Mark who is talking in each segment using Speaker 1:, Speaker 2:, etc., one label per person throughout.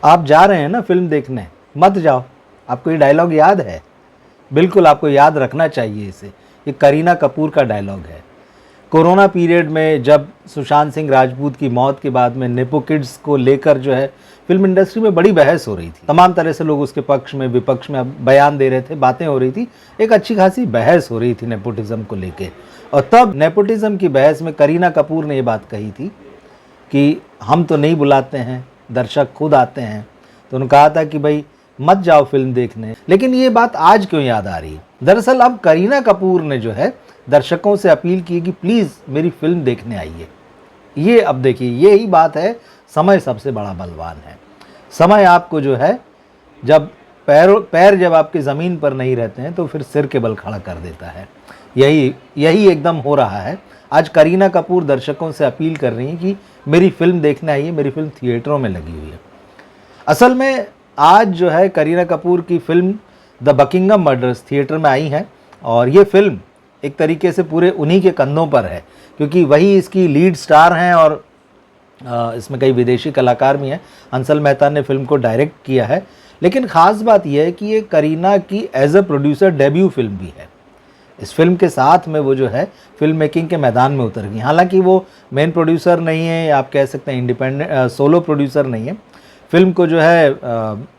Speaker 1: आप जा रहे हैं ना फिल्म देखने, मत जाओ। आपको ये डायलॉग याद है? बिल्कुल आपको याद रखना चाहिए इसे। ये करीना कपूर का डायलॉग है। कोरोना पीरियड में जब सुशांत सिंह राजपूत की मौत के बाद में नेपो किड्स को लेकर जो है फिल्म इंडस्ट्री में बड़ी बहस हो रही थी। तमाम तरह से लोग उसके पक्ष में विपक्ष में बयान दे रहे थे, बातें हो रही थी, एक अच्छी खासी बहस हो रही थी नेपोटिज्म को लेके। और तब नेपोटिज्म की बहस में करीना कपूर ने ये बात कही थी कि हम तो नहीं बुलाते हैं, दर्शक खुद आते हैं। तो उन्होंने कहा था कि भाई मत जाओ फिल्म देखने। लेकिन ये बात आज क्यों याद आ रही है? दरअसल अब करीना कपूर ने जो है दर्शकों से अपील की कि प्लीज़ मेरी फिल्म देखने आइए। ये अब देखिए, यही बात है, समय सबसे बड़ा बलवान है। समय आपको जो है जब पैर जब आपकी ज़मीन पर नहीं रहते हैं तो फिर सिर के बल खड़ा कर देता है। यही एकदम हो रहा है। आज करीना कपूर दर्शकों से अपील कर रही हैं कि मेरी फिल्म देखने आइए, मेरी फिल्म थिएटरों में लगी हुई है। असल में आज जो है करीना कपूर की film the Buckingham murders theatre में आई है और ये फिल्म एक तरीके से पूरे उन्हीं के कंधों पर है, क्योंकि वही इसकी लीड स्टार हैं और इसमें कई विदेशी कलाकार भी हैं। हंसल मेहता ने फिल्म को डायरेक्ट किया है। लेकिन ख़ास बात यह है कि ये करीना की as a producer debut film भी है। इस फिल्म के साथ में वो जो है फिल्म मेकिंग के मैदान में उतर गई। हालांकि वो मेन प्रोड्यूसर नहीं है, आप कह सकते हैं इंडिपेंडेंट सोलो प्रोड्यूसर नहीं है। फिल्म को जो है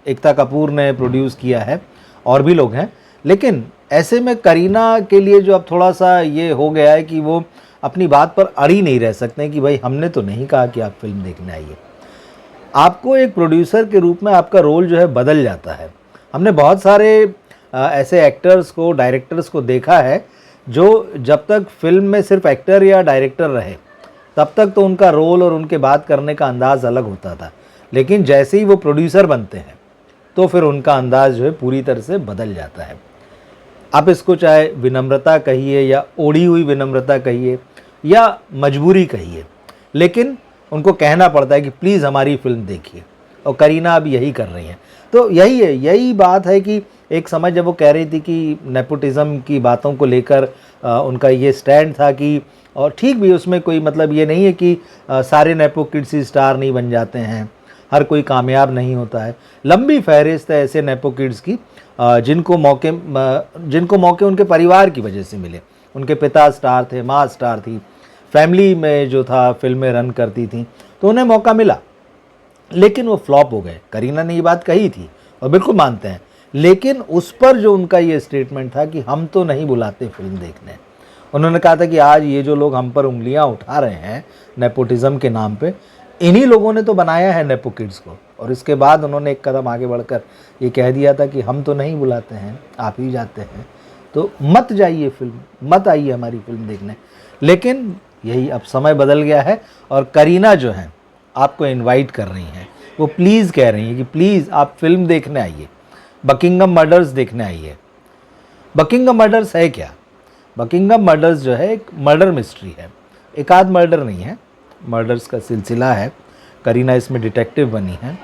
Speaker 1: एकता कपूर ने प्रोड्यूस किया है और भी लोग हैं। लेकिन ऐसे में करीना के लिए जो अब थोड़ा सा ये हो गया है कि वो अपनी बात पर अड़ी नहीं रह सकते हैं कि भाई हमने तो नहीं कहा कि आप फिल्म देखने आइए। आपको एक प्रोड्यूसर के रूप में आपका रोल जो है बदल जाता है। हमने बहुत सारे ऐसे एक्टर्स को, डायरेक्टर्स को देखा है जो जब तक फिल्म में सिर्फ एक्टर या डायरेक्टर रहे तब तक तो उनका रोल और उनके बात करने का अंदाज़ अलग होता था। लेकिन जैसे ही वो प्रोड्यूसर बनते हैं तो फिर उनका अंदाज़ जो है पूरी तरह से बदल जाता है। आप इसको चाहे विनम्रता कहिए या ओढ़ी हुई विनम्रता कहिए या मजबूरी कहिए, लेकिन उनको कहना पड़ता है कि प्लीज़ हमारी फिल्म देखिए। और करीना अब यही कर रही हैं। तो यही है, यही बात है कि एक समय जब वो कह रही थी कि नेपोटिज्म की बातों को लेकर उनका ये स्टैंड था कि, और ठीक भी, उसमें कोई मतलब ये नहीं है कि सारे नेपो किड्स ही स्टार नहीं बन जाते हैं, हर कोई कामयाब नहीं होता है। लंबी फहरिस्त है ऐसे नेपो किड्स की जिनको मौके उनके परिवार की वजह से मिले। उनके पिता स्टार थे, माँ स्टार थी, फैमिली में जो था फिल्में रन करती थी, तो उन्हें मौका मिला, लेकिन वो फ्लॉप हो गए। करीना ने ये बात कही थी और बिल्कुल मानते हैं। लेकिन उस पर जो उनका ये स्टेटमेंट था कि हम तो नहीं बुलाते फिल्म देखने, उन्होंने कहा था कि आज ये जो लोग हम पर उंगलियां उठा रहे हैं नेपोटिज्म के नाम पे, इन्हीं लोगों ने तो बनाया है नेपो किड्स को। और इसके बाद उन्होंने एक कदम आगे बढ़कर ये कह दिया था कि हम तो नहीं बुलाते हैं, आप ही जाते हैं, तो मत जाइए फिल्म, मत आइए हमारी फिल्म देखने। लेकिन यही अब समय बदल गया है और करीना जो है आपको इनवाइट कर रही हैं, वो प्लीज़ कह रही हैं कि प्लीज़ आप फिल्म देखने आइए, बकिंगम मर्डर्स देखने आइए। बकिंगम मर्डर्स है क्या? बकिंगम मर्डर्स जो है एक मर्डर मिस्ट्री है। एक आध मर्डर नहीं है, मर्डर्स का सिलसिला है। करीना इसमें डिटेक्टिव बनी है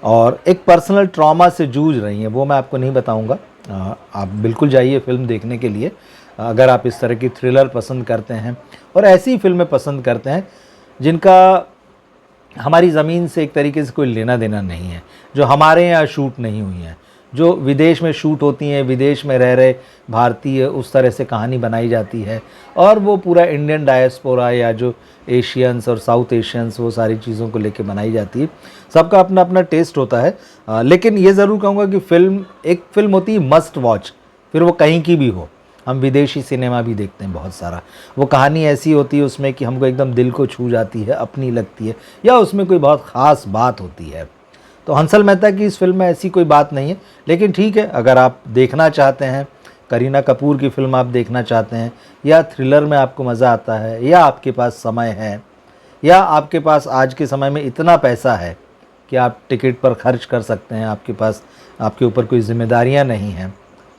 Speaker 1: और एक पर्सनल ट्रॉमा से जूझ रही हैं, वो मैं आपको नहीं बताऊंगा। आप बिल्कुल जाइए फिल्म देखने के लिए अगर आप इस तरह की थ्रिलर पसंद करते हैं और ऐसी फिल्में पसंद करते हैं जिनका हमारी ज़मीन से एक तरीके से कोई लेना देना नहीं है, जो हमारे यहाँ शूट नहीं हुई हैं, जो विदेश में शूट होती हैं, विदेश में रह रहे भारतीय उस तरह से कहानी बनाई जाती है और वो पूरा इंडियन डायस्पोरा या जो एशियंस और साउथ एशियंस, वो सारी चीज़ों को लेके बनाई जाती है। सबका अपना अपना टेस्ट होता है। लेकिन ये ज़रूर कहूँगा कि एक फ़िल्म होती है मस्ट वॉच, फिर वो कहीं की भी हो। हम विदेशी सिनेमा भी देखते हैं बहुत सारा, वो कहानी ऐसी होती है उसमें कि हमको एकदम दिल को छू जाती है, अपनी लगती है, या उसमें कोई बहुत ख़ास बात होती है। तो हंसल मेहता की इस फिल्म में ऐसी कोई बात नहीं है। लेकिन ठीक है, अगर आप देखना चाहते हैं, करीना कपूर की फ़िल्म आप देखना चाहते हैं, या थ्रिलर में आपको मज़ा आता है, या आपके पास समय है, या आपके पास आज के समय में इतना पैसा है कि आप टिकट पर खर्च कर सकते हैं, आपके ऊपर कोई जिम्मेदारियां नहीं हैं,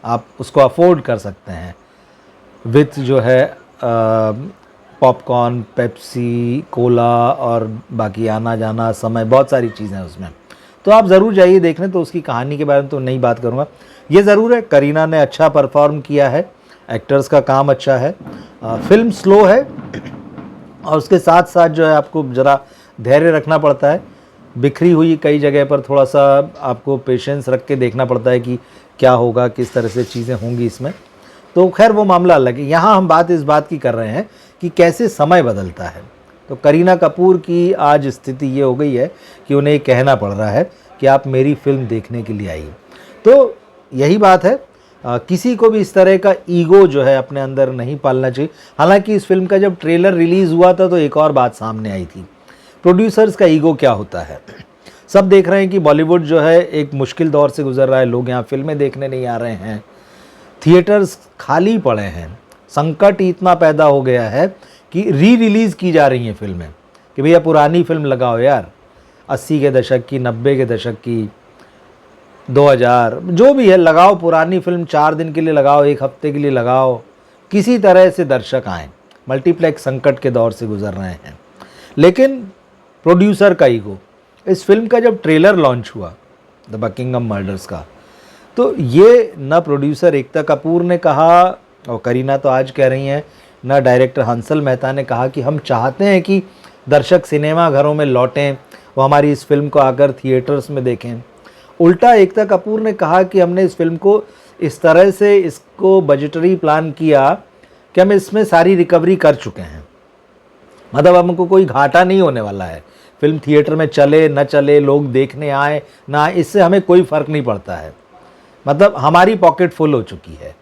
Speaker 1: आप उसको अफोर्ड कर सकते हैं विथ जो है पॉपकॉर्न, पेप्सी, कोला और बाकी आना जाना समय, बहुत सारी चीज़ें हैं उसमें, तो आप ज़रूर जाइए देखने। तो उसकी कहानी के बारे में तो नहीं बात करूँगा। ये ज़रूर है करीना ने अच्छा परफॉर्म किया है, एक्टर्स का काम अच्छा है, फिल्म स्लो है और उसके साथ साथ जो है आपको ज़रा धैर्य रखना पड़ता है। बिखरी हुई कई जगह पर थोड़ा सा आपको पेशेंस रख के देखना पड़ता है कि क्या होगा, किस तरह से चीज़ें होंगी इसमें। तो खैर वो मामला अलग है। यहाँ हम बात इस बात की कर रहे हैं कि कैसे समय बदलता है। तो करीना कपूर की आज स्थिति ये हो गई है कि उन्हें कहना पड़ रहा है कि आप मेरी फिल्म देखने के लिए आइए। तो यही बात है, किसी को भी इस तरह का ईगो जो है अपने अंदर नहीं पालना चाहिए। हालांकि इस फिल्म का जब ट्रेलर रिलीज़ हुआ था तो एक और बात सामने आई थी, प्रोड्यूसर्स का ईगो क्या होता है। सब देख रहे हैं कि बॉलीवुड जो है एक मुश्किल दौर से गुजर रहा है, लोग यहाँ फिल्में देखने नहीं आ रहे हैं, थिएटर्स खाली पड़े हैं, संकट इतना पैदा हो गया है कि री रिलीज़ की जा रही हैं फिल्में कि भैया पुरानी फिल्म लगाओ यार, 80 के दशक की, 90 के दशक की, 2000 जो भी है लगाओ पुरानी फिल्म, 4 दिन के लिए लगाओ, 1 हफ्ते के लिए लगाओ, किसी तरह से दर्शक आएँ। मल्टीप्लेक्स संकट के दौर से गुजर रहे हैं। लेकिन प्रोड्यूसर का ईगो, इस फिल्म का जब ट्रेलर लॉन्च हुआ द बकिंगम मर्डर्स का, तो ये न प्रोड्यूसर एकता कपूर ने कहा और करीना तो आज कह रही हैं, न डायरेक्टर हंसल मेहता ने कहा कि हम चाहते हैं कि दर्शक सिनेमा घरों में लौटें, वो हमारी इस फिल्म को आकर थिएटर्स में देखें। उल्टा एकता कपूर ने कहा कि हमने इस फिल्म को इस तरह से इसको बजटरी प्लान किया कि हम इसमें सारी रिकवरी कर चुके हैं, मतलब हमको कोई घाटा नहीं होने वाला है। फिल्म थिएटर में चले न चले, लोग देखने आए ना, इससे हमें कोई फ़र्क नहीं पड़ता है, मतलब हमारी पॉकेट फुल हो चुकी है।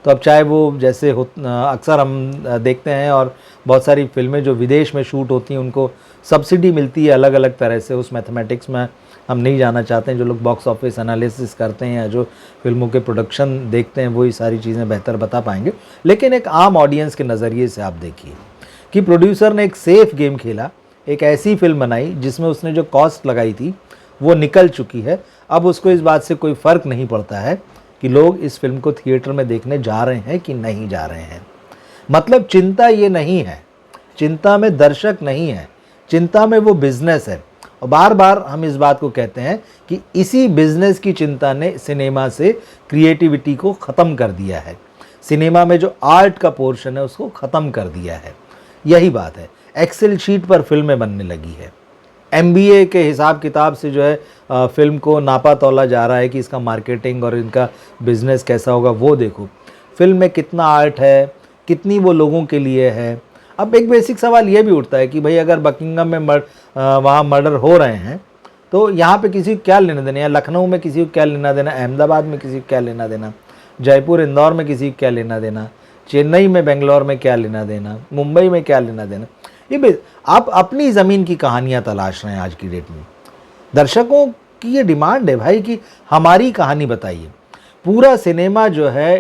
Speaker 1: तो अब चाहे वो जैसे अक्सर हम देखते हैं और बहुत सारी फिल्में जो विदेश में शूट होती हैं उनको सब्सिडी मिलती है अलग अलग तरह से, उस मैथमेटिक्स में हम नहीं जाना चाहते हैं। जो लोग बॉक्स ऑफिस एनालिसिस करते हैं या जो फिल्मों के प्रोडक्शन देखते हैं वही सारी चीज़ें बेहतर बता पाएंगे। लेकिन एक आम ऑडियंस के नज़रिए से आप देखिए कि प्रोड्यूसर ने एक सेफ गेम खेला, एक ऐसी फिल्म बनाई जिसमें उसने जो कॉस्ट लगाई थी वो निकल चुकी है। अब उसको इस बात से कोई फ़र्क नहीं पड़ता है कि लोग इस फिल्म को थिएटर में देखने जा रहे हैं कि नहीं जा रहे हैं। मतलब चिंता ये नहीं है, चिंता में दर्शक नहीं है, चिंता में वो बिज़नेस है। और बार बार हम इस बात को कहते हैं कि इसी बिज़नेस की चिंता ने सिनेमा से क्रिएटिविटी को ख़त्म कर दिया है, सिनेमा में जो आर्ट का पोर्शन है उसको ख़त्म कर दिया है। यही बात है, एक्सेल शीट पर फिल्में बनने लगी है, MBA के हिसाब किताब से जो है फिल्म को नापा तोला जा रहा है कि इसका मार्केटिंग और इनका बिज़नेस कैसा होगा। वो देखो फिल्म में कितना आर्ट है, कितनी वो लोगों के लिए है। अब एक बेसिक सवाल ये भी उठता है कि भाई अगर बकिंगम में वहाँ मर्डर हो रहे हैं तो यहाँ पे किसी को क्या लेना देना, या लखनऊ में किसी को क्या लेना देना, अहमदाबाद में किसी को क्या लेना देना, जयपुर इंदौर में किसी को क्या लेना देना, चेन्नई में बेंगलोर में क्या लेना देना, मुंबई में क्या लेना देना। ये आप अपनी ज़मीन की कहानियाँ तलाश रहे हैं आज की डेट में। दर्शकों की ये डिमांड है भाई कि हमारी कहानी बताइए। पूरा सिनेमा जो है,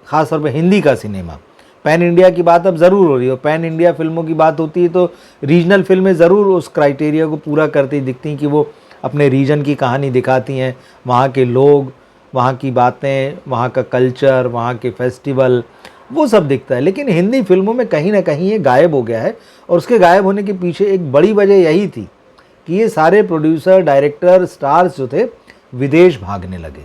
Speaker 1: ख़ास तौर पे हिंदी का सिनेमा, पैन इंडिया की बात अब ज़रूर हो रही है। पैन इंडिया फिल्मों की बात होती है तो रीजनल फिल्में ज़रूर उस क्राइटेरिया को पूरा करती दिखती हैं कि वो अपने रीजन की कहानी दिखाती हैं, वहाँ के लोग, वहाँ की बातें, वहाँ का कल्चर, वहाँ के फेस्टिवल, वो सब दिखता है। लेकिन हिंदी फिल्मों में कहीं ना कहीं ये गायब हो गया है। और उसके गायब होने के पीछे एक बड़ी वजह यही थी कि ये सारे प्रोड्यूसर, डायरेक्टर, स्टार्स जो थे विदेश भागने लगे,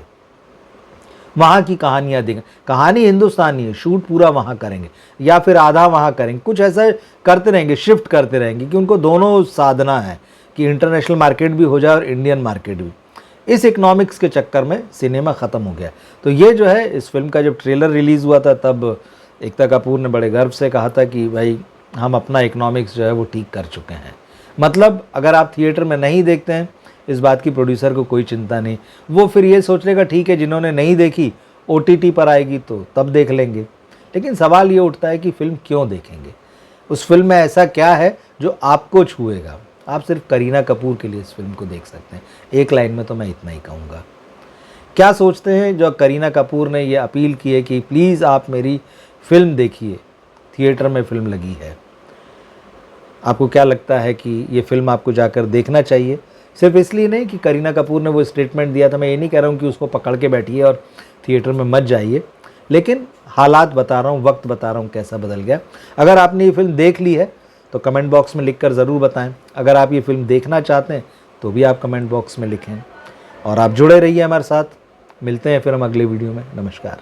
Speaker 1: वहाँ की कहानियाँ देखें। कहानी हिंदुस्तानी है, शूट पूरा वहाँ करेंगे या फिर आधा वहाँ करेंगे, कुछ ऐसा करते रहेंगे, शिफ्ट करते रहेंगे कि उनको दोनों साधना है कि इंटरनेशनल मार्केट भी हो जाए और इंडियन मार्केट भी। इस इकोनॉमिक्स के चक्कर में सिनेमा ख़त्म हो गया। तो ये जो है, इस फिल्म का जब ट्रेलर रिलीज़ हुआ था तब एकता कपूर ने बड़े गर्व से कहा था कि भाई हम अपना इकोनॉमिक्स जो है वो ठीक कर चुके हैं। मतलब अगर आप थिएटर में नहीं देखते हैं, इस बात की प्रोड्यूसर को कोई चिंता नहीं, वो फिर ये सोच लेगा ठीक है जिन्होंने नहीं देखी OTT पर आएगी तो तब देख लेंगे। लेकिन सवाल ये उठता है कि फ़िल्म क्यों देखेंगे, उस फिल्म में ऐसा क्या है जो आपको छुएगा। आप सिर्फ करीना कपूर के लिए इस फिल्म को देख सकते हैं। एक लाइन में तो मैं इतना ही कहूँगा। क्या सोचते हैं जो करीना कपूर ने ये अपील की है कि प्लीज़ आप मेरी फिल्म देखिए, थिएटर में फिल्म लगी है। आपको क्या लगता है कि ये फिल्म आपको जाकर देखना चाहिए? सिर्फ इसलिए नहीं कि करीना कपूर ने वो स्टेटमेंट दिया था, मैं ये नहीं कह रहा हूँ कि उसको पकड़ के बैठिए और थिएटर में मत जाइए, लेकिन हालात बता रहा हूँ, वक्त बता रहा हूँ कैसा बदल गया। अगर आपने ये फिल्म देख ली है तो कमेंट बॉक्स में लिखकर ज़रूर बताएं। अगर आप ये फिल्म देखना चाहते हैं तो भी आप कमेंट बॉक्स में लिखें। और आप जुड़े रहिए हमारे साथ। मिलते हैं फिर हम अगले वीडियो में। नमस्कार।